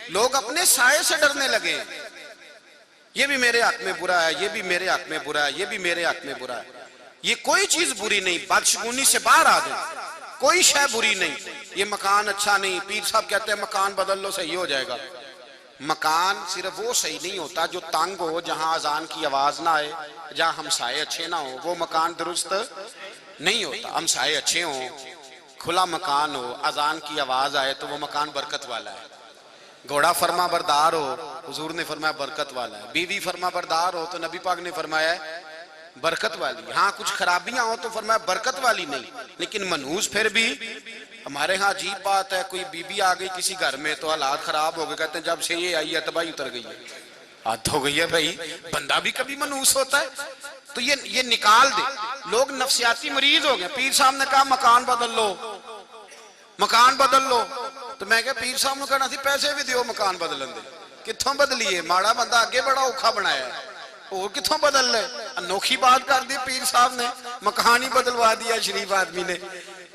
लोग अपने साये से डरने लगे। ये भी मेरे हक में बुरा है, ये भी मेरे हक में बुरा है, ये भी मेरे हक में बुरा है। ये कोई चीज बुरी नहीं, बदशगुनी से बाहर आ जाए, कोई शय बुरी नहीं। ये मकान अच्छा नहीं, पीर साहब कहते हैं मकान बदल लो सही हो जाएगा। मकान सिर्फ वो सही नहीं होता जो तंग हो, जहां अजान की आवाज ना आए, जहां हमसाए अच्छे ना हो, वो मकान दुरुस्त नहीं होता। हमसाए अच्छे हो, खुला मकान हो, अजान की आवाज आए तो वो मकान बरकत वाला है। घोड़ा फरमा बरदार हो, हुजूर ने फरमाया बरकत वाला है। बीवी फरमा बरदार हो तो नबी पाक ने फरमाया बरकत वाली। हाँ कुछ खराबियां हो तो फरमाया बरकत वाली नहीं। लेकिन मनहूस फिर भी हमारे यहाँ अजीब बात है, कोई बीबी आ गई किसी घर में तो हालात खराब हो गए, कहते हैं जब से ये आई है तबाही उतर गई है, हद हो गई है। भाई बंदा भी कभी मनहूस होता है तो ये निकाल दे। लोग नफसियाती मरीज हो गए। पीर साहब ने कहा मकान बदल लो, मकान बदल लो। तो मैं क्या पीर साहब ने कहना सी पैसे भी दियो मकान बदलन दे। कितों बदलीए, माड़ा बंदा अगे बड़ा औखा बनाया है, और कितों बदल ले। अनोखी बात कर दी पीर साहब ने, मकान ही बदलवा दिया शरीफ आदमी ने।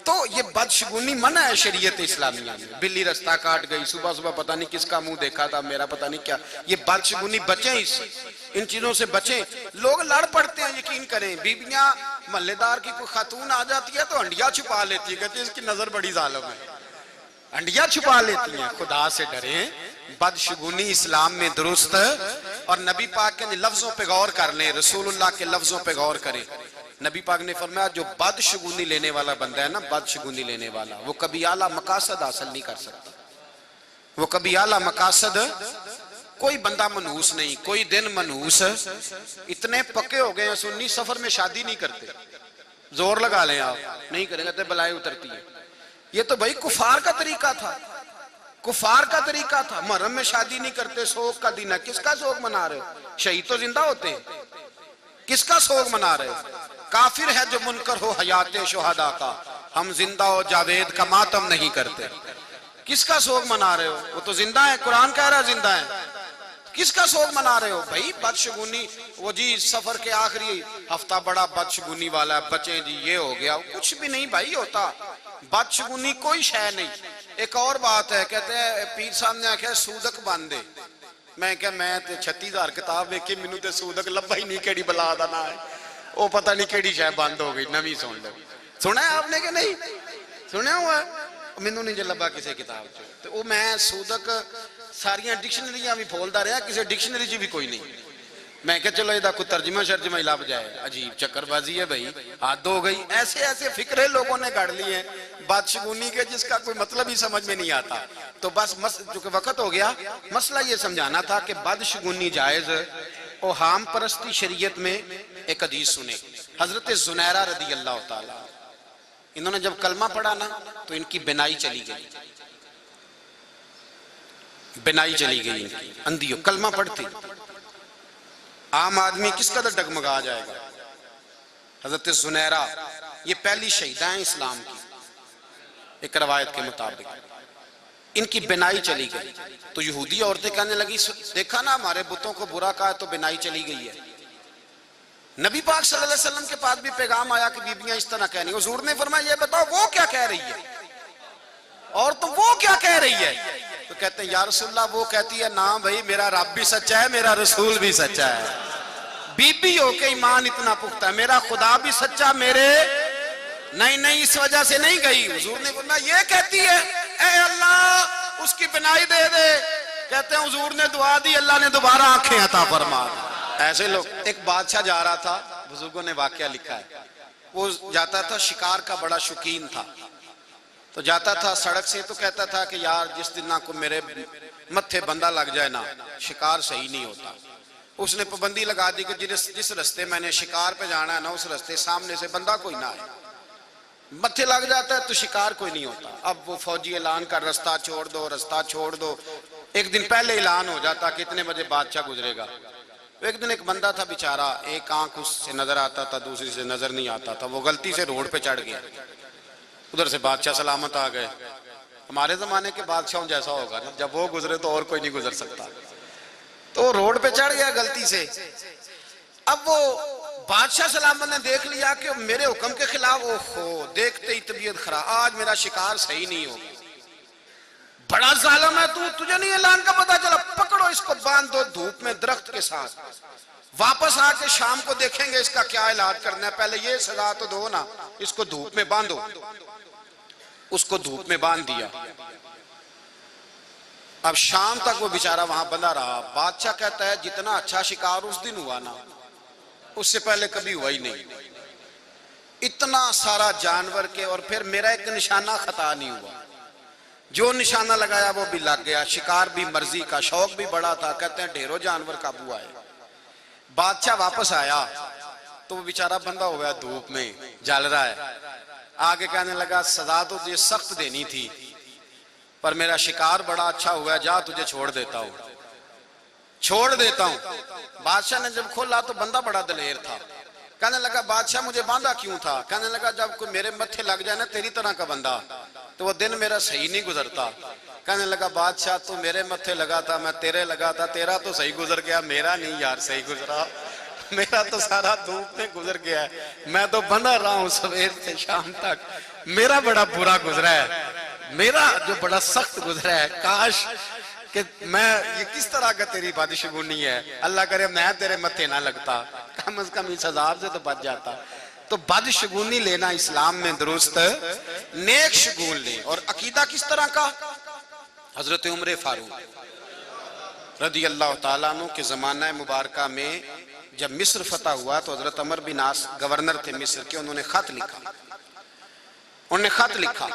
तो ये बदशगुनी मना है शरीयत इस्लामिया में। बिल्ली रास्ता काट गई, सुबह सुबह पता नहीं किसका मुंह देखा था, मेरा पता नहीं क्या। ये बदशगुनी बचे, इन चीजों से बचे। लोग लड़ पड़ते हैं, यकीन करें। बीबियां महल्लेदार की कोई खातून आ जाती है तो हंडिया छुपा लेती है, कहती है इसकी नजर बड़ी जालिम है, हंडिया छुपा लेती हैं। खुदा से डरे, बदशगुनी इस्लाम में दुरुस्त। और नबी पाक के लफ्जों पे गौर कर लें, रसूलुल्लाह के लफ्जों पे गौर करें। नबी पाक ने फरमाया जो बदशगुनी लेने वाला बंदा है ना, बदशगुनी लेने वाला, वो कभी आला मकासद हासिल नहीं कर सकता। वो कभी आला मकासद, कोई बंदा मनहूस नहीं, कोई दिन मनहूस। इतने पक्के हो गए हैं सुन्नी, सफर में शादी नहीं करते। जोर लगा लें आप, नहीं करेंगे तो बलाएं उतरती है। ये तो भाई कुफार का तरीका था, कुफार का तरीका था। मुहर्रम में शादी नहीं करते, शोक का दिन है। किसका शोक मना रहे हो? शहीद तो जिंदा होते हैं, किसका शोक मना रहे हो? काफिर है जो मुनकर हो हयाते शुहदा का, हम जिंदा हो जावेद का मातम नहीं करते। किसका शोक मना रहे हो? वो तो जिंदा है, कुरान कह रहा है जिंदा है। किसका शोक मना रहे हो भाई? बदशगुनी। वो जी सफर के आखिरी हफ्ता बड़ा बदशगुनी वाला है, बचे जी ये हो गया, कुछ भी नहीं भाई होता। बदशगुनी कोई शय नहीं। एक और बात है, कहते हैं पीर साहब ने आख्या सूदक बांधे। मैं क्या, मैं 36,000 किताब वेखी, मैनू तो सूदक लभा ही नहीं, केड़ी बला दा ना है, वो पता नहीं केड़ी शय बंद हो गई, नवी सुन लो। सुना है आपने कि नहीं सुनिया हुआ? मैनू नहीं जो लभा किसी किताब च। तो वो मैं सूदक सारिया डिक्शनरियां भी फोलदा रहा, किसी डिक्शनरी च भी कोई नहीं। मैं क्या चलो इहदा कोई तर्जमा शर्जमा ही लभ जाए। अजीब चक्करबाजी है भाई, हद हो गई। ऐसे ऐसे फिक्रे लोगों ने गढ़ लिए हैं बदशगुनी के, जिसका कोई मतलब ही समझ में नहीं आता। तो बस चूंकि वक्त हो गया, मसला ये समझाना था कि बदशगुनी जायज और हाम परस्ती शरीयत में। एक हदीस सुने, हजरत जुनैरा रदी अल्लाह ताला, इन्होंने जब कलमा पढ़ा ना तो इनकी बिनाई चली गई, बिनाई चली गई इनकी। अंधी कलमा पढ़ती, आम आदमी किस कदर डगमगा जाएगा। हजरत जुनैरा ये पहली शहीदा है इस्लाम की, एक रवायत के मुताबिक। इनकी बिनाई चली गई तो यहूदी औरतें कहने लगी, देखा ना हमारे बुतों को बुरा कहा तो बिनाई चली गई है। नबी पाक सल्लल्लाहु अलैहि वसल्लम के पास भी पैगाम आया कि बीबियां इस तरह कहनी। हुजूर ने फरमाया ये बताओ वो क्या कह रही है, और तो वो क्या कह रही है? तो कहते हैं या रसूलल्लाह वो कहती है ना भाई मेरा रब भी सच्चा है, मेरा रसूल भी सच्चा है। बीबी हो के ईमान इतना पुख्ता है, मेरा खुदा भी सच्चा, मेरे नहीं नहीं इस वजह से नहीं गई। हुजूर ने फरमाया ये कहती है, ए अल्लाह उसकी बिनाई दे दे। कहते हैं हुजूर ने दुआ दी, अल्लाह ने दोबारा आंखें अता फरमा। ऐसे लोग। एक बादशाह जा रहा था, बुजुर्गों ने वाकया लिखा है, वो जाता था, शिकार का बड़ा शौकीन था। तो जाता था सड़क से तो कहता था कि यार जिस दिन ना को मेरे मत्थे बंदा लग जाए ना, शिकार सही नहीं होता। उसने पाबंदी लगा दी कि जिस रास्ते मैंने शिकार पे जाना है ना, उस रास्ते सामने से बंदा कोई ना आए। मत्थे लग जाता है तो शिकार कोई नहीं होता। अब वो फौजी ऐलान कर रास्ता छोड़ दो, रास्ता छोड़ दो। एक दिन पहले ऐलान हो जाता कितने बजे बादशाह गुजरेगा। एक दिन एक बंदा था बेचारा, एक आंख उससे नजर आता था, दूसरी से नजर नहीं आता था। वो गलती से रोड पे चढ़ गया, उधर से बादशाह सलामत आ गए। हमारे जमाने के बादशाहों जैसा होगा ना, जब वो गुजरे तो और कोई नहीं गुजर सकता। तो रोड पे चढ़ गया गलती से। अब वो बादशाह सलामत ने देख लिया कि मेरे हुक्म के खिलाफ, ओहो देखते ही तबीयत खराब, आज मेरा शिकार सही नहीं होगा। बड़ा जालिम है तू, तुझे नहीं ऐलान का पता चला? पकड़ो इसको, बांध दो धूप में दरख्त के साथ। वापस आके शाम को देखेंगे इसका क्या इलाज करना है, पहले ये सजा तो दो ना, इसको धूप में बांधो। उसको धूप में बांध दिया। अब शाम तक वो बेचारा वहां बंधा रहा। बादशाह कहता है जितना अच्छा शिकार उस दिन हुआ ना, उससे पहले कभी हुआ ही नहीं। इतना सारा जानवर के, और फिर मेरा एक निशाना खता नहीं हुआ। जो निशाना लगाया वो भी लग गया। शिकार भी मर्जी का, शौक भी बड़ा था। कहते हैं ढेरों जानवर काबू आए। बादशाह वापस आया तो वो बेचारा बंधा हुआ है, धूप में जल रहा है। आगे कहने लगा सजा तो तुझे सख्त देनी थी, पर मेरा शिकार बड़ा अच्छा हुआ है, जा तुझे छोड़ देता हूं, छोड़ देता हूं। बादशाह ने जब खोला तो बंदा बड़ा दलेर था। कहने लगा बादशाह मुझे बांधा क्यों था? कहने लगा जब कोई मेरे मत्थे लग जाए ना तेरी तरह का बंदा, तो वो दिन मेरा सही नहीं गुजरता। कहने लगा बादशाह तू मेरे मत्थे लगा था, मैं तेरे लगा था, तेरा तो सही गुजर गया, मेरा नहीं यार सही गुजरा। मेरा तो सारा धूप में गुजर गया है, मैं तो बंधा रहा हूं सवेर से शाम तक, मेरा बड़ा बुरा गुजरा है, मेरा जो बड़ा सख्त गुजरा है। काश कि मैं, ये किस तरह का तेरी बादशाहूनी है, अल्लाह करे मैं तेरे मत्थे ना लगता, कम से कम इस अज़ाब से तो बच जाता। तो बादशाहूनी लेना इस्लाम में दुरुस्त, नेक शगुन ले। और अकीदा किस तरह का? हजरत उमर फारूक रदी अल्लाह ताला अन्हु के जमाना मुबारका में जब मिस्र फतह हुआ तो हजरत अमर बिन आस गवर्नर थे मिस्र के। उन्होंने खत लिखा, उन्होंने खत लिखा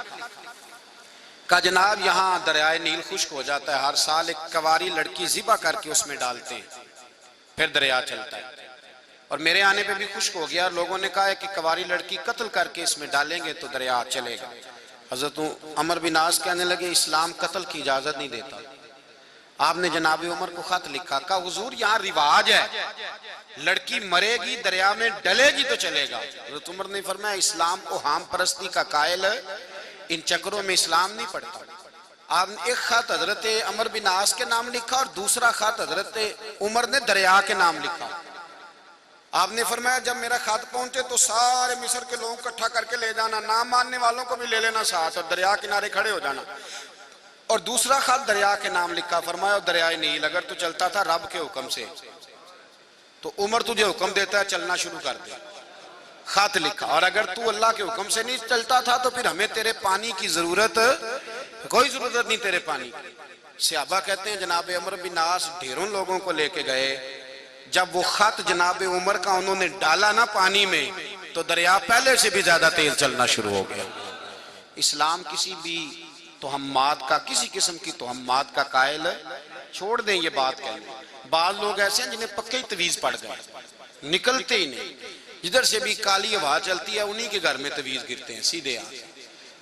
का जनाब यहाँ दरियाए नील खुश्क हो जाता है, हर साल एक कवारी लड़की जिबा करके उसमें डालते हैं, फिर दरिया चलता है। और मेरे आने पे भी खुश्क हो गया। लोगों ने कहा है कि कवारी लड़की कत्ल करके इसमें डालेंगे तो दरिया चलेगा। हजरत अमर बिन आस कहने लगे इस्लाम कत्ल की इजाजत नहीं देता। आपने जनाब उमर को खत लिखा, का हुजूर यहाँ रिवाज है, लड़की मरेगी दरिया में डलेगी तो चलेगा। हजरत उमर ने फरमाया इस्लाम को हाम परस्ती का कायल है, इन चक्रों में इस्लाम नहीं पढ़ता। आपने एक खत हजरत अमर बिन आस के नाम लिखा और दूसरा खत हजरत उमर ने दरिया के नाम लिखा। आपने फरमाया जब मेरा खत पहुंचे तो सारे मिस्र के लोग इकट्ठा करके ले जाना, ना मानने वालों को भी ले लेना साथ, और दरिया किनारे खड़े हो जाना। और दूसरा खत दरिया के नाम लिखा। फरमाया दरियाए नील अगर तू चलता था रब के हुक्म से, तो उमर तुझे हुक्म देता है चलना शुरू कर दे। खत लिखा। और अगर तू अल्लाह के हुक्म से नहीं चलता था तो फिर हमें तेरे पानी की जरूरत, कोई जरूरत नहीं तेरे पानी। सहाबा कहते हैं जनाब अमर बिन आस ढेरों लोगों को लेके गए। जब वो खत जनाब उमर का उन्होंने डाला ना पानी में, तो दरिया पहले से भी ज्यादा तेज चलना शुरू हो गया। इस्लाम किसी भी तोहम्मात का, किसी किस्म की तोहम्मात का कायल छोड़ दें, ये बात कहने। बाज लोग ऐसे हैं जिन्हें पक्के ही तवीज पड़ गए, निकलते ही नहीं। जिधर से भी काली हवा चलती है उन्हीं के घर में तवीज गिरते हैं सीधे आके।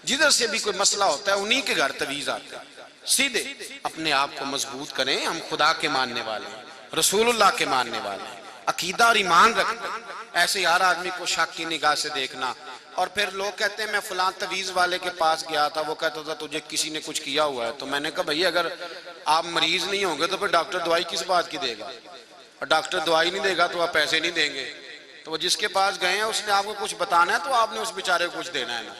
जिधर से भी कोई मसला होता है उन्हीं के घर तवीज आते हैं सीधे। अपने आप को मजबूत करें, हम खुदा के मानने वाले हैं, रसूलुल्लाह के मानने वाले हैं, अकीदा और ईमान रखते हैं। ऐसे हर आदमी को शक की निगाह से देखना। और फिर लोग कहते हैं मैं फलां तवीज वाले के पास गया था, वो कहता था तुझे किसी ने कुछ किया हुआ है। तो मैंने कहा भैया अगर आप मरीज नहीं होंगे तो फिर डॉक्टर दवाई किस बात की देगा, और डॉक्टर दवाई नहीं देगा तो आप पैसे नहीं देंगे। तो वो जिसके पास गए हैं उसने आपको कुछ बताना है तो आपने उस बेचारे को कुछ देना है ना,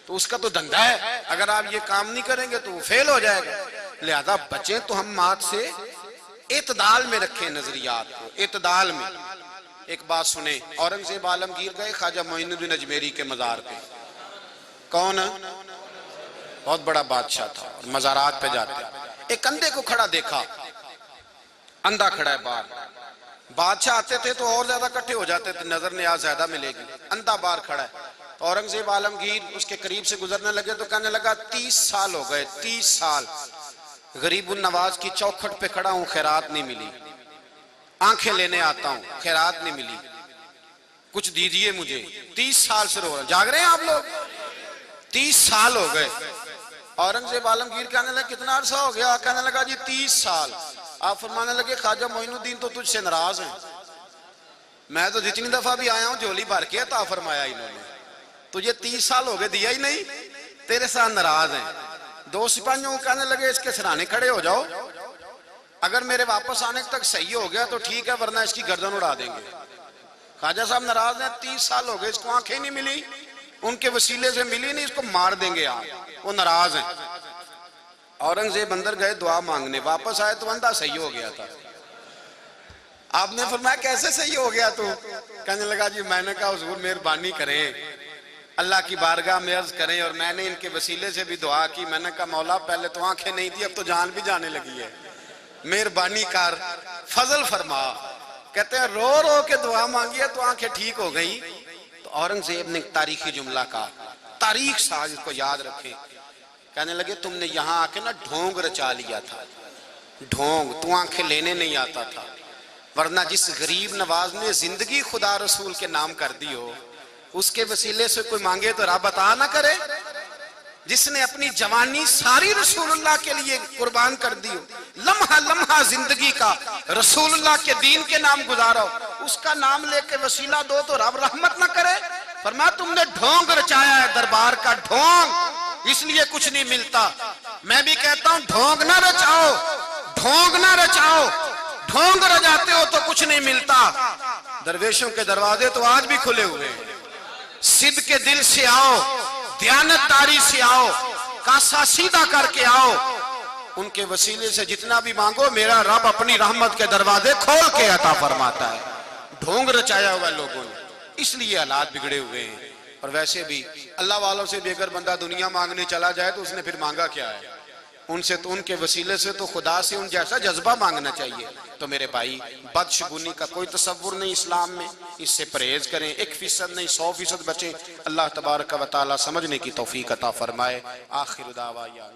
तो उसका तो धंधा है। अगर आप ये काम नहीं करेंगे तो वो फेल हो जाएगा। लिहाजा बचे तो हम मात से इतदाल में रखें नजरियात को, इतदाल में। एक बात सुने, औरंगजेब आलमगीर गए ख्वाजा मोइनुद्दीन अजमेरी के मजार पे। कौन? बहुत बड़ा बादशाह था और मजारात पे जाते। एक अंधे को खड़ा देखा, अंधा खड़ा है बाहर। बादशाह आते थे तो और ज्यादा इकट्ठे हो जाते थे, नजर न्याज ज्यादा मिलेगी। अंधा बाहर खड़ा है तो औरंगजेब आलमगीर उसके करीब से गुजरने लगे तो कहने लगा 30 साल हो गए, 30 साल गरीबुन नवाज की चौखट पे खड़ा हूं, खैरात नहीं मिली। आंखें लेने आता हूं, खैरात नहीं मिली, कुछ दीजिए मुझे। 30 साल से रो रहे, जाग रहे हैं आप लोग? 30 साल हो गए। औरंगजेब आलमगीर कहने लगा कितना अरसा हो गया? कहने लगा जी 30 साल। आप फरमाने लगे ख्वाजा मोइनुद्दीन तो तुझसे नाराज है, मैं तो जितनी दफा भी आया हूं झोली भर के अता फरमाया इन्होंने, तुझे 30 साल हो गए दिया ही नहीं, तेरे साथ नाराज हैं। दो सिपाहियों को कहने लगे इसके सिराने खड़े हो जाओ, अगर मेरे वापस आने तक सही हो गया तो ठीक है, वरना इसकी गर्दन उड़ा देंगे। ख्वाजा साहब नाराज हैं, 30 साल हो गए, इसको आंखें नहीं मिली, उनके वसीले से मिली नहीं, इसको मार देंगे आप, वो नाराज हैं। औरंगजेब अंदर गए दुआ मांगने, वापस आए तो अंधा सही हो गया था। आपने फरमाया कैसे सही हो गया तू? कहने लगा जी मैंने कहा हुजूर मेहरबानी करें, अल्लाह की बारगाह में अर्ज करें, और मैंने इनके वसीले से भी दुआ की। मैंने कहा मौला पहले तो आंखें नहीं थी, अब तो जान भी जाने लगी है, मेहरबानी कर, फजल फरमा। कहते हैं रो रो के दुआ मांगी है तो आंखें ठीक हो गई। तो औरंगजेब ने तारीखी जुमला कहा, तारीख साज को याद रखें। कहने लगे तुमने यहाँ आके ना ढोंग रचा लिया था, ढोंग, तू आंखें लेने नहीं आता था, वरना जिस गरीब नवाज ने जिंदगी खुदा रसूल के नाम कर दी हो, उसके वसीले से कोई मांगे तो रब अता ना करे। जिसने अपनी जवानी सारी रसूलुल्लाह के लिए कुर्बान कर दी हो, लम्हा लम्हा जिंदगी का रसूलुल्लाह के दीन के नाम गुजारा हो, उसका नाम लेके वसीला दो तो रब रहमत ना करे। फरमाया तुमने ढोंग रचाया है, दरबार का ढोंग, इसलिए कुछ नहीं मिलता। मैं भी कहता हूं ढोंग ना रचाओ, ढोंग ना रचाओ, ढोंग रचाते हो तो कुछ नहीं मिलता। दरवेशों के दरवाजे तो आज भी खुले हुए हैं। सिद्ध के दिल से आओ, दयानतदारी से आओ, कासा सीधा करके आओ, उनके वसीले से जितना भी मांगो मेरा रब अपनी रहमत के दरवाजे खोल के अता फरमाता है। ढोंग रचाया हुआ लोगों ने, इसलिए हालात बिगड़े हुए हैं। और वैसे भी अल्लाह वालों से भी अगर बंदा दुनिया मांगने चला जाए तो उसने फिर मांगा क्या है? उनसे तो, उनके वसीले से तो खुदा से उन जैसा जज्बा मांगना चाहिए। तो मेरे भाई बदशगुनी का कोई तसव्वुर नहीं इस्लाम में, इससे परहेज करें, 1% नहीं 100% बचें। अल्लाह तबारक व तआला समझने की तौफीक अता फरमाए। आखिर दावा या